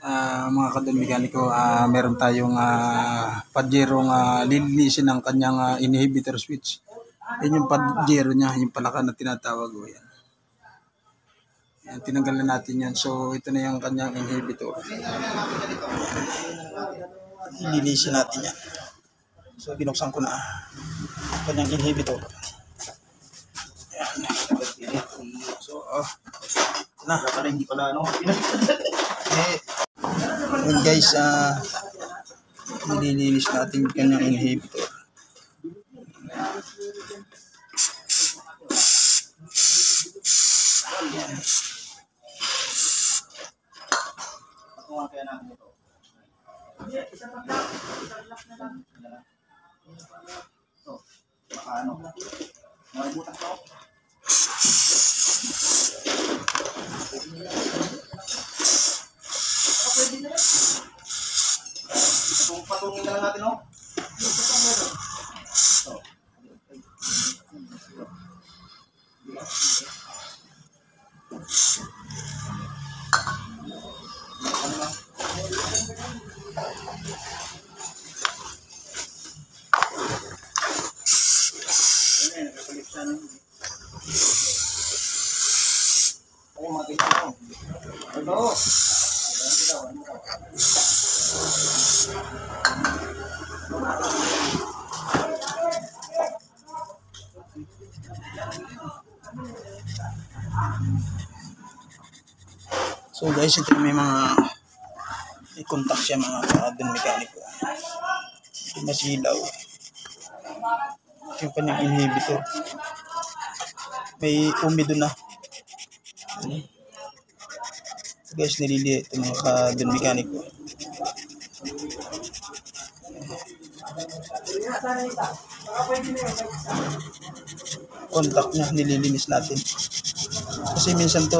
Mga kadol mekaniko, meron tayong Pajero lilinisin ng kanyang inhibitor switch. Yan yung Pajero niya, yung palaka na tinatawag ko yan. Yan, tinanggalan natin yan. So ito na yung kanyang inhibitor. Lilinisin natin yan. So binuksan ko na kanyang inhibitor. Yan. So na hindi pala yun guys, nililinis natin yung kanyang inhibitor. Yan. Patungin na lang natin, no? So guys, ito may contact siya mga kadol mekaniko. Masilaw. Yung kanyang inhibitor. May umido na. So guys, nililiit ito mga kadol mekaniko. Contact niya, nililinis natin. Kasi minsan to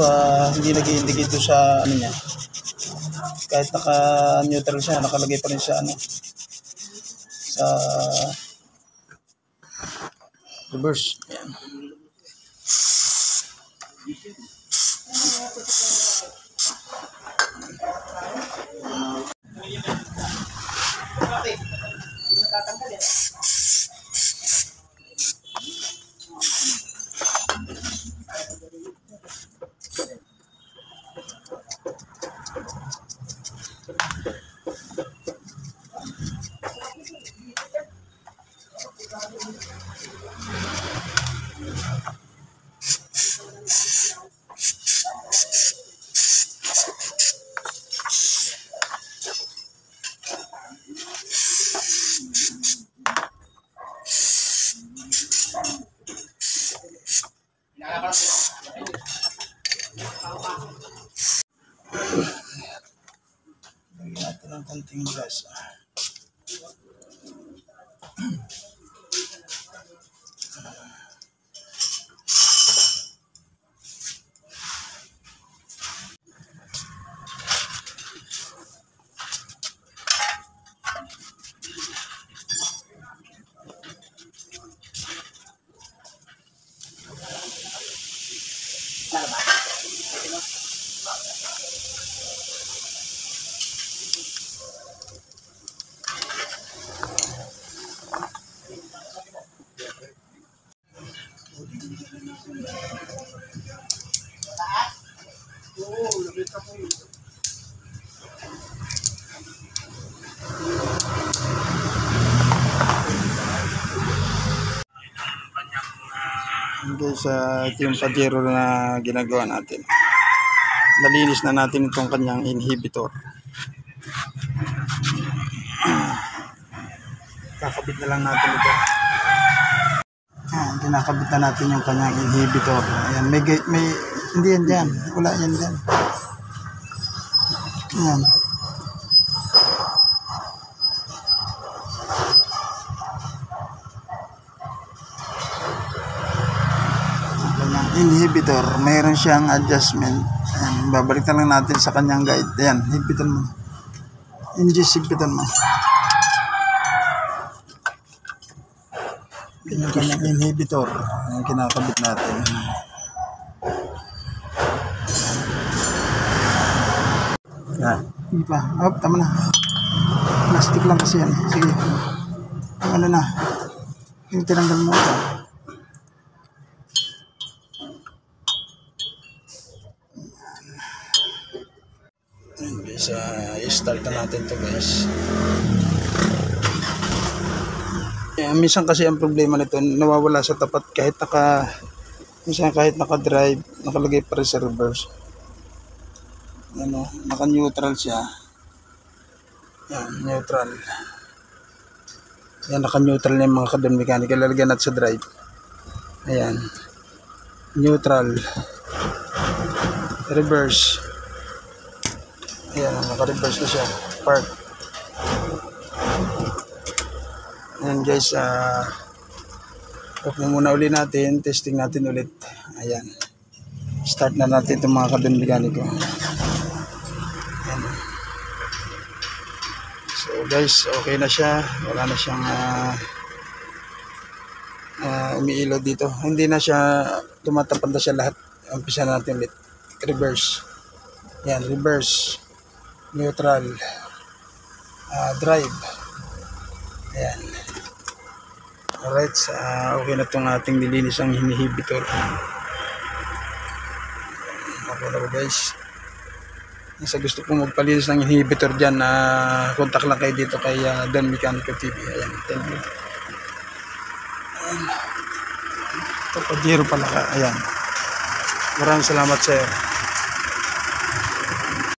hindi nag-i-indicate to sa ano niya. Kahit naka-neutral siya, nakalagay pa rin sa ano. Sa reverse. Ayan. Lagyan natin ng konting gas. Guys, ito yung Pajero na ginagawa natin. Nalinis na natin itong kanyang inhibitor. Kakabit na lang natin ito. Kinakabit na natin yung kanyang inhibitor. Ayan, may hindi yan dyan. Wala yan dyan. Ayan. Inhibitor, mayroon siyang adjustment. Ayan, babalik na lang natin sa kanyang guide. Ayan, higpitan mo. Higpitan mo. Yan yung kanyang inhibitor. Ayan, kinakabit natin. Hindi pa. Oh, tama na. Plastic lang kasi yan. Sige. Ano na. Yung tinanggal mo ito. Ayan guys, i-start na natin to guys. Minsan kasi ang problema nito, nawawala sa tapat minsan kahit naka-drive, nakalagay pa rin sa reverse. Ano, naka-neutral siya. Yan, neutral. Yan, naka-neutral na yung mga kadon mechanical. Lalagyan natin sa drive. Ayan. Neutral. Reverse. Ayan, naka-reverse na siya. Park. Ayan guys, off muna uli natin. Testing natin ulit. Ayan. Start na natin itong mga kadon mekaniko. Ayan. So guys, okay na siya. Wala na siyang umiilo dito. Hindi na siya tumatapad na siya lahat. Umpisa natin ulit. Reverse. Yan, reverse. Neutral. Drive. Ayan. Alright, okay na itong ating nilinis ang inhibitor. Okay na po guys. Sa gusto kong magpalinis ng inhibitor dyan, contact lang kayo dito kay Don Mechanical TV. Ayan, thank you. Ayan. Ito pa, Jero pala ka. Ayan. Maraming salamat sir.